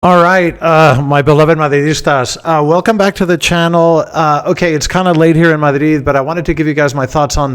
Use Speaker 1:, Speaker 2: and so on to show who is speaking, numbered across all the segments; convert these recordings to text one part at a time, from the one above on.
Speaker 1: All right, my beloved Madridistas, welcome back to the channel. Okay, it's kind of late here in Madrid, but I wanted to give you guys my thoughts on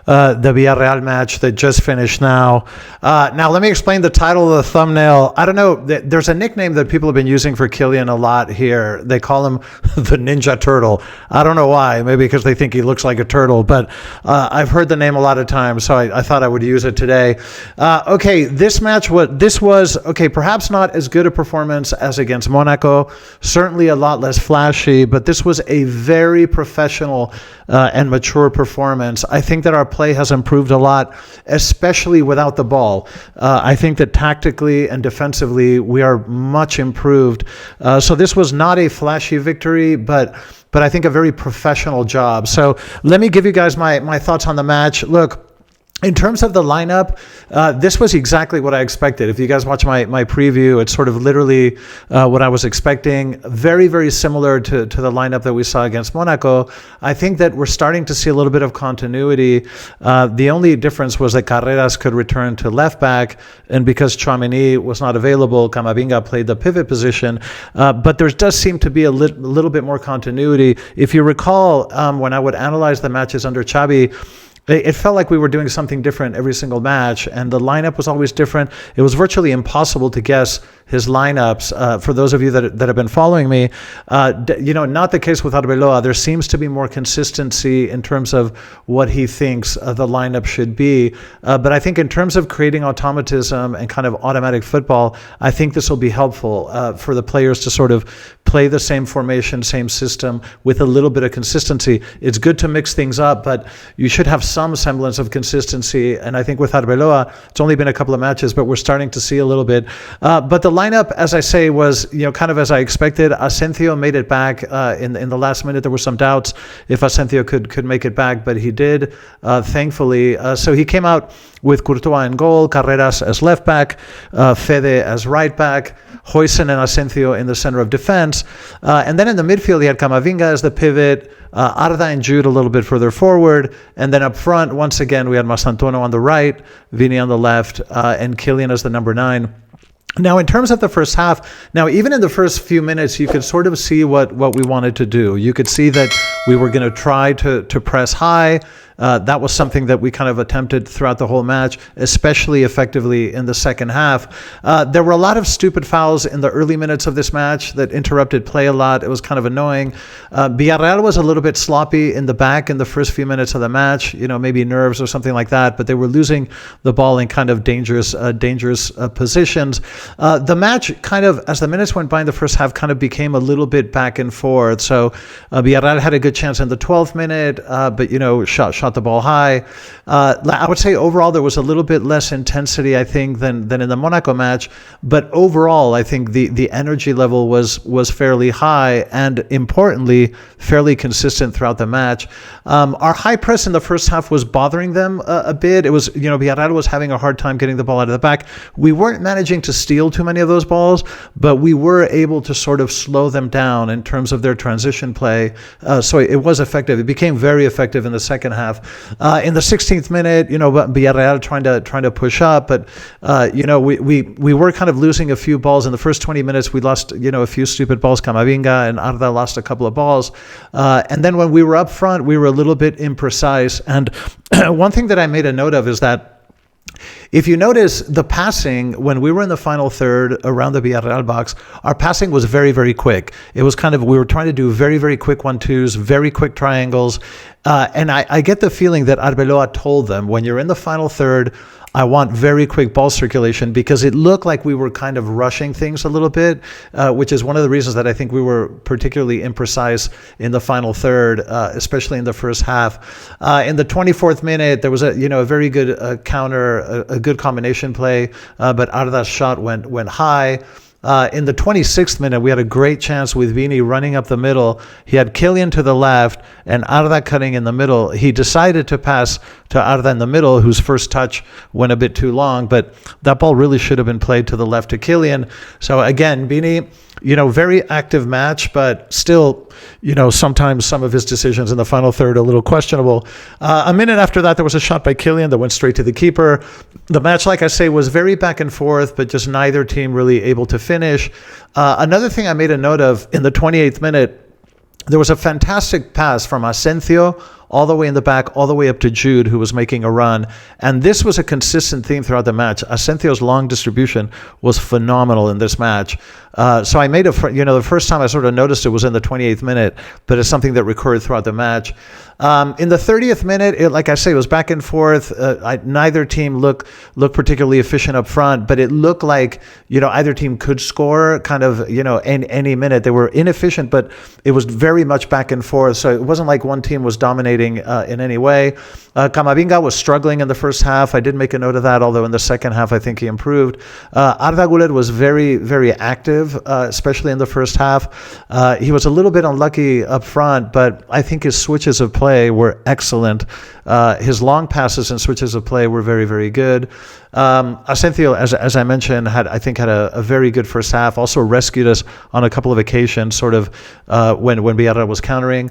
Speaker 1: the Villareal match that just finished now. Now, let me explain the title of the thumbnail. I don't know, there's a nickname that people have been using for Kylian a lot here. They call him the Ninja Turtle. I don't know why, maybe because they think he looks like a turtle, but I've heard the name a lot of times, so I thought I would use it today. Okay, this match, was, okay, perhaps not as good a performance as against Monaco, certainly a lot less flashy, but this was a very professional and mature performance. I think that our play has improved a lot, especially without the ball. I think that tactically and defensively, we are much improved. So this was not a flashy victory, but I think a very professional job. So let me give you guys my thoughts on the match. Look, in terms of the lineup, this was exactly what I expected. If you guys watch my preview, it's sort of literally what I was expecting. Very, very similar to the lineup that we saw against Monaco. I think that we're starting to see a little bit of continuity. The only difference was that Carreras could return to left back, and because Tchouaméni was not available, Camavinga played the pivot position. But there does seem to be a little bit more continuity. If you recall, when I would analyze the matches under Xavi, it felt like we were doing something different every single match, and the lineup was always different. It was virtually impossible to guess his lineups. For those of you that have been following me, not the case with Arbeloa. There seems to be more consistency in terms of what he thinks the lineup should be. But I think in terms of creating automatism and kind of automatic football, I think this will be helpful for the players to sort of play the same formation, same system with a little bit of consistency. It's good to mix things up, but you should have some semblance of consistency. And I think with Arbeloa, it's only been a couple of matches, but we're starting to see a little bit. But the lineup, as I say, was kind of as I expected. Asensio made it back in the last minute. There were some doubts if Asensio could make it back, but he did, thankfully. So he came out with Courtois in goal, Carreras as left back, Fede as right back, Huijsen and Asensio in the center of defense. And then in the midfield, he had Camavinga as the pivot, Arda and Jude a little bit further forward. And then up front, once again, we had Masantuono on the right, Vini on the left, and Kylian as the number 9. Now, in terms of the first half, even in the first few minutes, you could sort of see what we wanted to do. You could see that we were going to try to press high. That was something that we kind of attempted throughout the whole match, especially effectively in the second half. There were a lot of stupid fouls in the early minutes of this match that interrupted play a lot. It was kind of annoying. Villareal was a little bit sloppy in the back in the first few minutes of the match, maybe nerves or something like that, but they were losing the ball in kind of dangerous positions. The match kind of, as the minutes went by in the first half, kind of became a little bit back and forth. So Villareal had a good chance in the 12th minute, but, shot the ball high. I would say overall there was a little bit less intensity, I think, than in the Monaco match. But overall, I think the energy level was fairly high and, importantly, fairly consistent throughout the match. Our high press in the first half was bothering them a bit. It was, Villareal was having a hard time getting the ball out of the back. We weren't managing to steal too many of those balls, but we were able to sort of slow them down in terms of their transition play. So it was effective. It became very effective in the second half. In the 16th minute, Villareal trying to push up, but we were kind of losing a few balls in the first 20 minutes. We lost a few stupid balls. Camavinga and Arda lost a couple of balls, and then when we were up front, we were a little bit imprecise. And one thing that I made a note of is that if you notice the passing, when we were in the final third around the Villareal box, our passing was very, very quick. It was kind of, we were trying to do very, very quick 1-2s, very quick triangles. And I get the feeling that Arbeloa told them, when you're in the final third, I want very quick ball circulation, because it looked like we were kind of rushing things a little bit, which is one of the reasons that I think we were particularly imprecise in the final third, especially in the first half. In the 24th minute, there was a very good counter, a good combination play, but Arda's shot went high. In the 26th minute, we had a great chance with Vini running up the middle. He had Kylian to the left and Arda cutting in the middle. He decided to pass to Arda in the middle, whose first touch went a bit too long, but that ball really should have been played to the left to Kylian. So again, Vini, very active match, but still, sometimes some of his decisions in the final third are a little questionable. A minute after that, there was a shot by Kylian that went straight to the keeper. The match, like I say, was very back and forth, but just neither team really able to finish. Another thing I made a note of in the 28th minute, there was a fantastic pass from Asensio all the way in the back, all the way up to Jude, who was making a run. And this was a consistent theme throughout the match. Asensio's long distribution was phenomenal in this match. So I made the first time I sort of noticed it was in the 28th minute, but it's something that recurred throughout the match. In the 30th minute, like I say, it was back and forth. Neither team looked particularly efficient up front, but it looked like, either team could score kind of, in any minute. They were inefficient, but it was very much back and forth. So it wasn't like one team was dominating in any way. Camavinga was struggling in the first half. I did make a note of that, although in the second half I think he improved. Arda Güler was very, very active, especially in the first half. He was a little bit unlucky up front, but I think his switches of play were excellent. His long passes and switches of play were very, very good. Asensio, as I mentioned, had a very good first half. Also rescued us on a couple of occasions, sort of when Villareal was countering.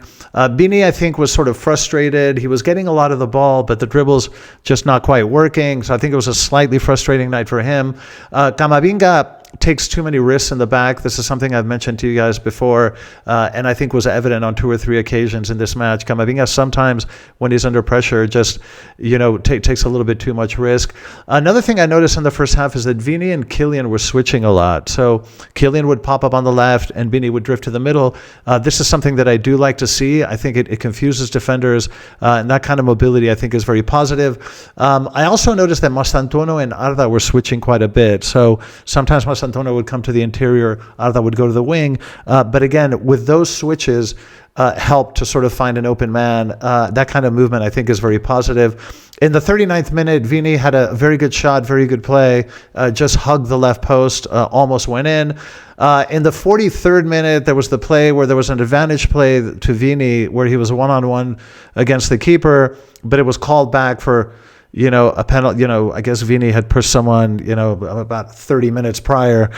Speaker 1: Vini, I think, was sort of frustrated. He was getting a lot of the ball, but the dribbles just not quite working. So I think it was a slightly frustrating night for him. Camavinga takes too many risks in the back. This is something I've mentioned to you guys before, and I think was evident on 2 or 3 occasions in this match. Camavinga sometimes, when he's under pressure, just takes a little bit too much risk. Another thing I noticed in the first half is that Vini and Kylian were switching a lot. So Kylian would pop up on the left, and Vini would drift to the middle. This is something that I do like to see. I think it confuses defenders, and that kind of mobility I think is very positive. I also noticed that Mastantuono and Arda were switching quite a bit. So sometimes Mastantuono would come to the interior, Arda would go to the wing. But again, with those switches, help to sort of find an open man. That kind of movement I think is very positive. In the 39th minute, Vini had a very good shot, very good play, just hugged the left post, almost went in. In the 43rd minute, there was the play where there was an advantage play to Vini where he was one-on-one against the keeper, but it was called back for a penalty. I guess Vini had pushed someone, about 30 minutes prior,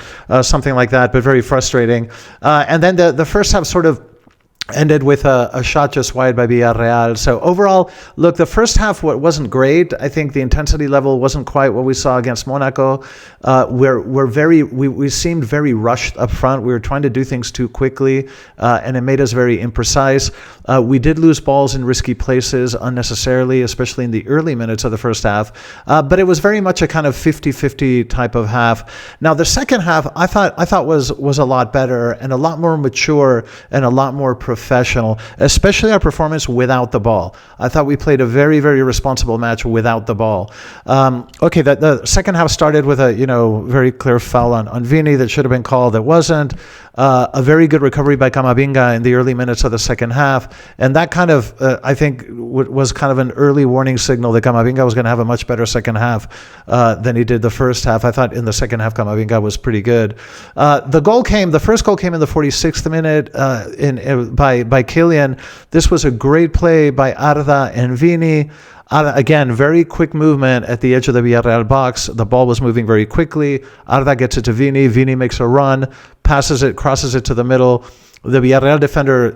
Speaker 1: something like that, but very frustrating. And then the first half sort of ended with a shot just wide by Villareal. So overall, look, the first half wasn't great. I think the intensity level wasn't quite what we saw against Monaco. We seemed very rushed up front. We were trying to do things too quickly, and it made us very imprecise. We did lose balls in risky places unnecessarily, especially in the early minutes of the first half. But it was very much a kind of 50-50 type of half. Now, the second half, I thought was a lot better and a lot more mature and a lot more professional, especially our performance without the ball. I thought we played a very, very responsible match without the ball. The second half started with a very clear foul on Vini that should have been called, that wasn't. A very good recovery by Camavinga in the early minutes of the second half, and that kind of I think was kind of an early warning signal that Camavinga was going to have a much better second half than he did the first half. I thought in the second half Camavinga was pretty good. The first goal came in the 46th minute by Kylian. This was a great play by Arda and Vini. Again, very quick movement at the edge of the Villareal box. The ball was moving very quickly. Arda gets it to Vini. Vini makes a run, passes it, crosses it to the middle. The Villareal defender,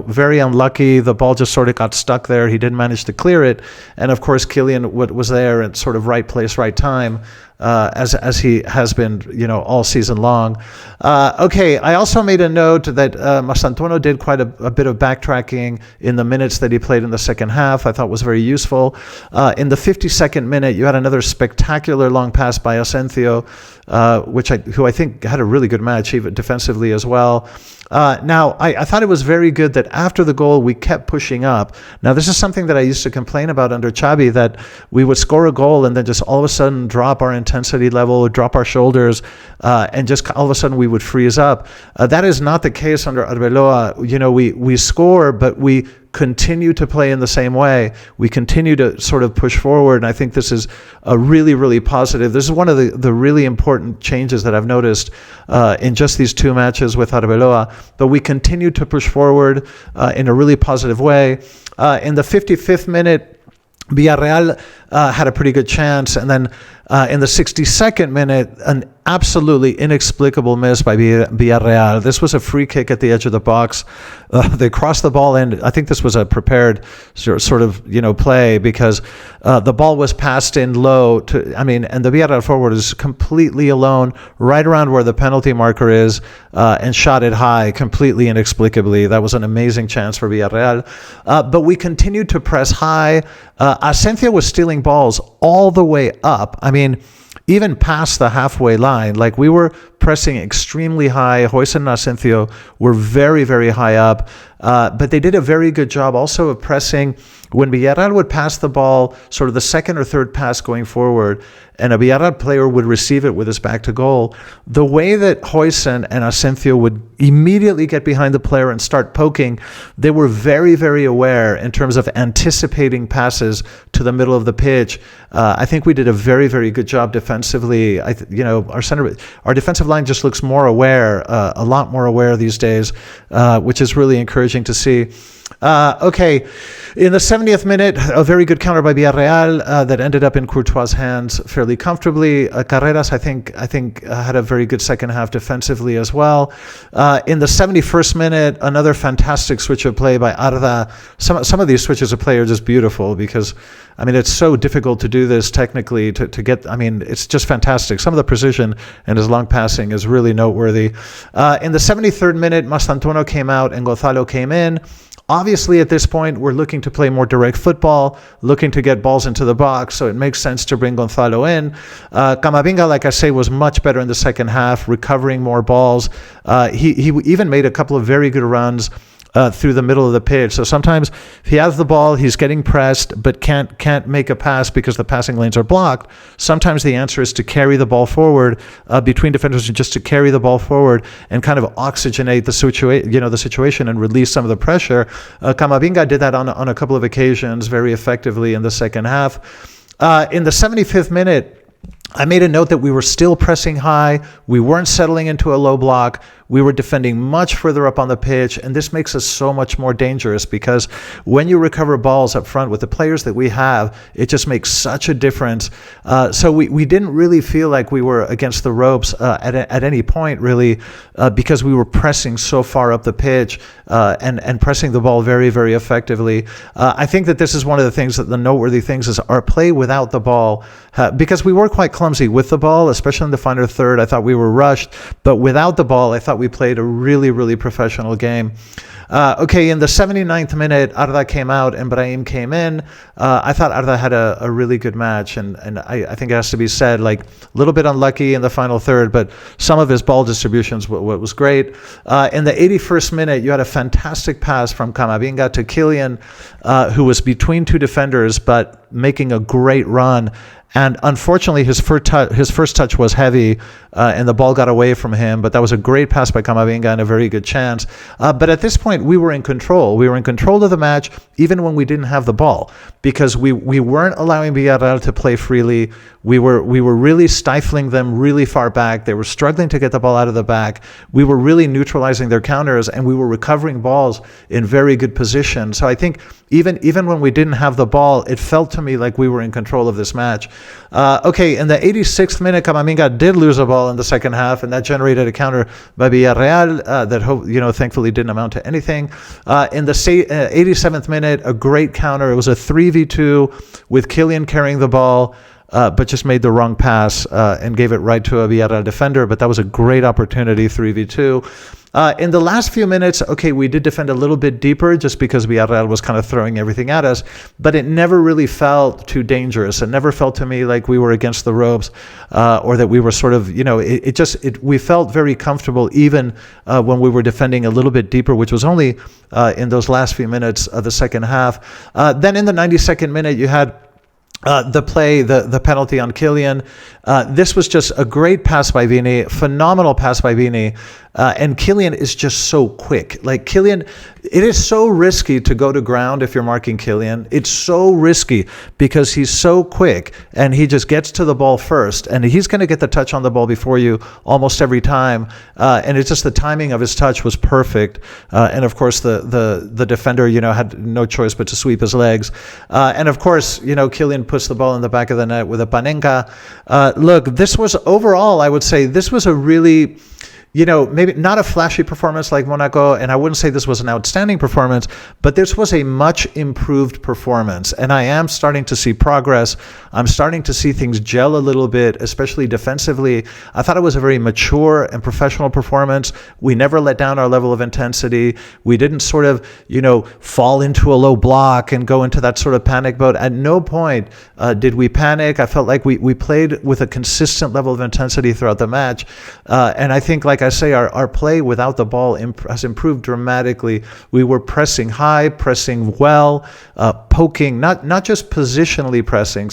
Speaker 1: very unlucky. The ball just sort of got stuck there. He didn't manage to clear it. And of course, Kylian was there at sort of right place, right time, as he has been, all season long. I also made a note that Mastantuono did quite a bit of backtracking in the minutes that he played in the second half. I thought was very useful. In the 52nd minute, you had another spectacular long pass by Asensio, who I think had a really good match, even defensively as well. Now, I thought it was very good that after the goal, we kept pushing up. Now, this is something that I used to complain about under Xavi, that we would score a goal and then just all of a sudden drop our intensity level, drop our shoulders, and just all of a sudden we would freeze up. That is not the case under Arbeloa. We score, but we continue to play in the same way. We continue to sort of push forward, and I think this is a really, really positive. This is one of the really important changes that I've noticed in just these 2 matches with Arbeloa. But we continue to push forward in a really positive way. In the 55th minute, Villareal had a pretty good chance, and then in the 62nd minute, an absolutely inexplicable miss by Villareal. This was a free kick at the edge of the box. They crossed the ball in. I think this was a prepared sort of play, because the ball was passed in low and the Villareal forward is completely alone right around where the penalty marker is, and shot it high completely inexplicably. That was an amazing chance for Villareal. But we continued to press high. Asensio was stealing balls all the way up. Even past the halfway line. Like, we were pressing extremely high. Hoyson and Asensio were very, very high up. But they did a very good job also of pressing. When Villareal would pass the ball, sort of the second or third pass going forward, and a Villareal player would receive it with his back to goal, the way that Hoyson and Asensio would immediately get behind the player and start poking, they were very, very aware in terms of anticipating passes to the middle of the pitch. I think we did a very, very good job defensively. Our defensive line just looks more aware, a lot more aware these days, which is really encouraging to see. Okay, in the 70th minute, a very good counter by Villareal that ended up in Courtois' hands fairly comfortably. Carreras, I think, had a very good second half defensively as well. In the 71st minute, another fantastic switch of play by Arda. Some of these switches of play are just beautiful, because it's so difficult to do this technically to get. It's just fantastic. Some of the precision and his long passing is really noteworthy. In the 73rd minute, Mastantuono came out and Gonzalo came in. Obviously, at this point, we're looking to play more direct football, looking to get balls into the box, so it makes sense to bring Gonzalo in. Camavinga, like I say, was much better in the second half, recovering more balls. He even made a couple of very good runs through the middle of the pitch. So sometimes if he has the ball, he's getting pressed, but can't make a pass because the passing lanes are blocked. Sometimes the answer is to carry the ball forward between defenders, just to carry the ball forward and kind of oxygenate the situation and release some of the pressure. Camavinga did that on a couple of occasions very effectively in the second half. In the 75th minute, I made a note that we were still pressing high. We weren't settling into a low block. We were defending much further up on the pitch, and this makes us so much more dangerous, because when you recover balls up front with the players that we have, it just makes such a difference. So we didn't really feel like we were against the ropes at any point, really, because we were pressing so far up the pitch and pressing the ball very, very effectively. I think that this is one of the things, that the noteworthy things, is our play without the ball, because we were quite clumsy with the ball, especially in the final third. I thought we were rushed, but without the ball, I thought we played a really, really professional game. Okay, in the 79th minute, Arda came out and Brahim came in. I thought Arda had a really good match, and I think it has to be said, like, a little bit unlucky in the final third, but some of his ball distributions was great. In the 81st minute, you had a fantastic pass from Camavinga to Kylian, who was between two defenders, but making a great run. And unfortunately, his first touch was heavy, and the ball got away from him. But that was a great pass by Camavinga and a very good chance. But at this point, we were in control. We were in control of the match, even when we didn't have the ball, because we weren't allowing Villareal to play freely. We were really stifling them really far back. They were struggling to get the ball out of the back. We were really neutralizing their counters, and we were recovering balls in very good position. So I think even when we didn't have the ball, it felt to me like we were in control of this match. Okay, in the 86th minute, Camavinga did lose a ball in the second half, and that generated a counter by Villareal that thankfully didn't amount to anything. In the 87th minute, a great counter. It was a 3v2 with Kylian carrying the ball, but just made the wrong pass and gave it right to a Villareal defender. But that was a great opportunity, 3v2. In the last few minutes, okay, we did defend a little bit deeper just because Villareal was kind of throwing everything at us, but it never really felt too dangerous. It never felt to me like we were against the ropes, or that we were sort of, we felt very comfortable even when we were defending a little bit deeper, which was only in those last few minutes of the second half. Then in the 92nd minute, you had the penalty on Kylian. This was just a great pass by Vini, phenomenal pass by Vini. And Kylian is just so quick. Like, Kylian, it is so risky to go to ground if you're marking Kylian. It's so risky because he's so quick and he just gets to the ball first, and he's going to get the touch on the ball before you almost every time. And it's just the timing of his touch was perfect. And of course, the defender, had no choice but to sweep his legs. And of course, Kylian puts the ball in the back of the net with a Panenka. Look, this was overall, I would say, this was a really, maybe not a flashy performance like Monaco, and I wouldn't say this was an outstanding performance, but this was a much improved performance. And I am starting to see progress. I'm starting to see things gel a little bit, especially defensively. I thought it was a very mature and professional performance. We never let down our level of intensity. We didn't sort of, fall into a low block and go into that sort of panic mode. At no point did we panic. I felt like we played with a consistent level of intensity throughout the match. And I think, like I say, our play without the ball has improved dramatically. We were pressing high, pressing well, poking, not just positionally pressing,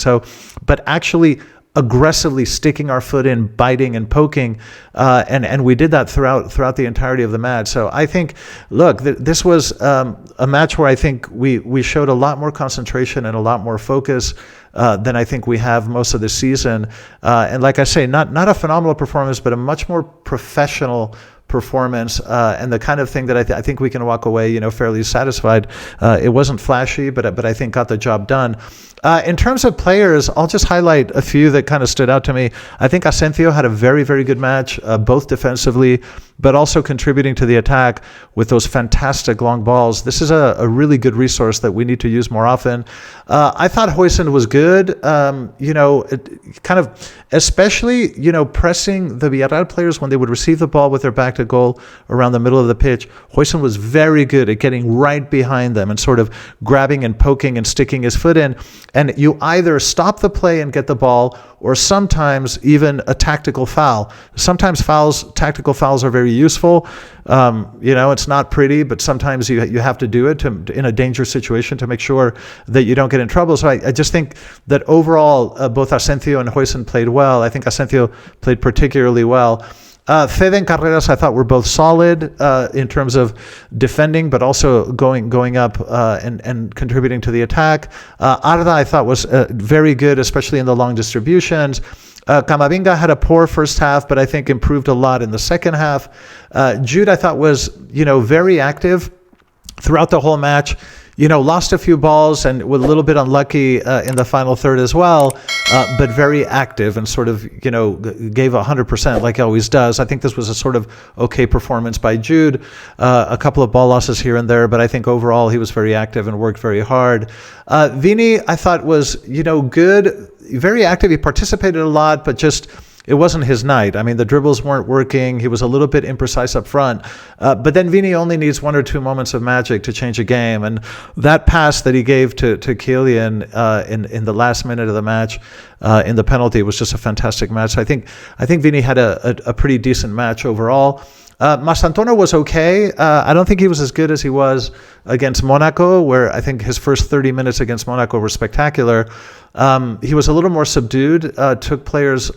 Speaker 1: but actually aggressively sticking our foot in, biting and poking, and we did that throughout the entirety of the match. So I think, look, this was a match where I think we showed a lot more concentration and a lot more focus than I think we have most of the season. And like I say, not a phenomenal performance, but a much more professional performance, and the kind of thing that I think we can walk away, fairly satisfied. It wasn't flashy, but I think got the job done. In terms of players, I'll just highlight a few that kind of stood out to me. I think Asensio had a very, very good match, both defensively, but also contributing to the attack with those fantastic long balls. This is a really good resource that we need to use more often. I thought Huijsen was good, kind of, especially, pressing the Villareal players when they would receive the ball with their back to goal around the middle of the pitch. Huijsen was very good at getting right behind them and sort of grabbing and poking and sticking his foot in. And you either stop the play and get the ball, or sometimes even a tactical foul. Sometimes tactical fouls are very useful. It's not pretty, but sometimes you have to do it in a dangerous situation to make sure that you don't get in trouble. So I just think that overall, both Asensio and Huijsen played well. I think Asensio played particularly well. Fede and Carreras, I thought, were both solid in terms of defending, but also going up and contributing to the attack. Arda, I thought, was very good, especially in the long distributions. Camavinga had a poor first half, but I think improved a lot in the second half. Jude, I thought, was very active throughout the whole match. Lost a few balls and was a little bit unlucky in the final third as well, but very active and sort of, gave 100% like he always does. I think this was a sort of okay performance by Jude. A couple of ball losses here and there, but I think overall he was very active and worked very hard. Vini, I thought, was, good, very active. He participated a lot, but just it wasn't his night. I mean, the dribbles weren't working. He was a little bit imprecise up front. But then Vini only needs one or two moments of magic to change a game. And that pass that he gave to Kylian in the last minute of the match, in the penalty, was just a fantastic match. So I think Vini had a pretty decent match overall. Mastantuono was okay. I don't think he was as good as he was against Monaco, where I think his first 30 minutes against Monaco were spectacular. He was a little more subdued, took players,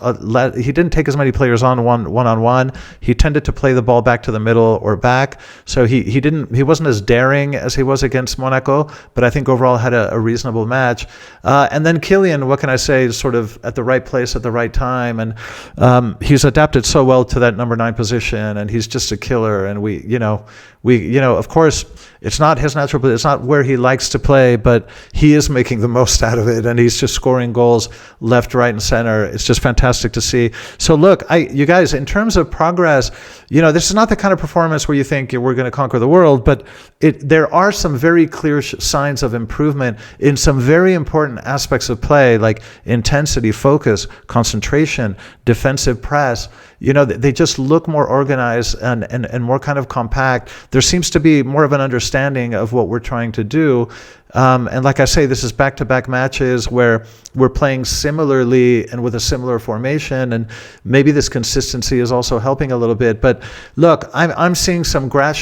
Speaker 1: he didn't take as many players on one-on-one. He tended to play the ball back to the middle or back. So he wasn't as daring as he was against Monaco, but I think overall had a reasonable match. And then Kylian, what can I say, is sort of at the right place at the right time. And he's adapted so well to that number 9 position, and he's just a killer. And we, of course, it's not his natural, it's not where he likes to play, but he is making the most out of it, and he's just scoring goals left, right, and center. It's just fantastic to see. So look, you guys, in terms of progress, this is not the kind of performance where you think we're going to conquer the world, but there are some very clear signs of improvement in some very important aspects of play, like intensity, focus, concentration, defensive press. They just look more organized and more kind of compact. There seems to be more of an understanding of what we're trying to do. And like I say, this is back-to-back matches where we're playing similarly and with a similar formation, and maybe this consistency is also helping a little bit. But look, I'm seeing some green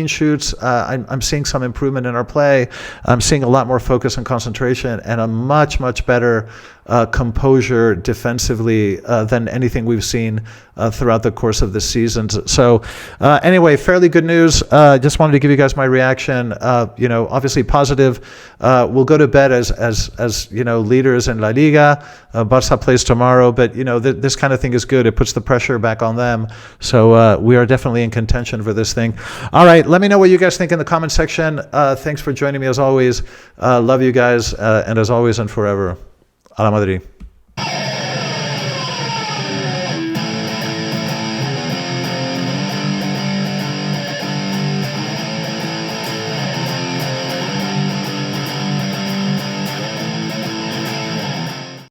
Speaker 1: shoots. I'm seeing some improvement in our play. I'm seeing a lot more focus and concentration, and a much better composure defensively than anything we've seen throughout the course of this season. So anyway, fairly good news. Just wanted to give you guys my reaction. Obviously positive. We'll go to bed as leaders in La Liga. Barca plays tomorrow, but this kind of thing is good. It puts the pressure back on them. So we are definitely in contention for this thing. All right, let me know what you guys think in the comment section. Thanks for joining me as always. Love you guys, and as always and forever. A la Madrid.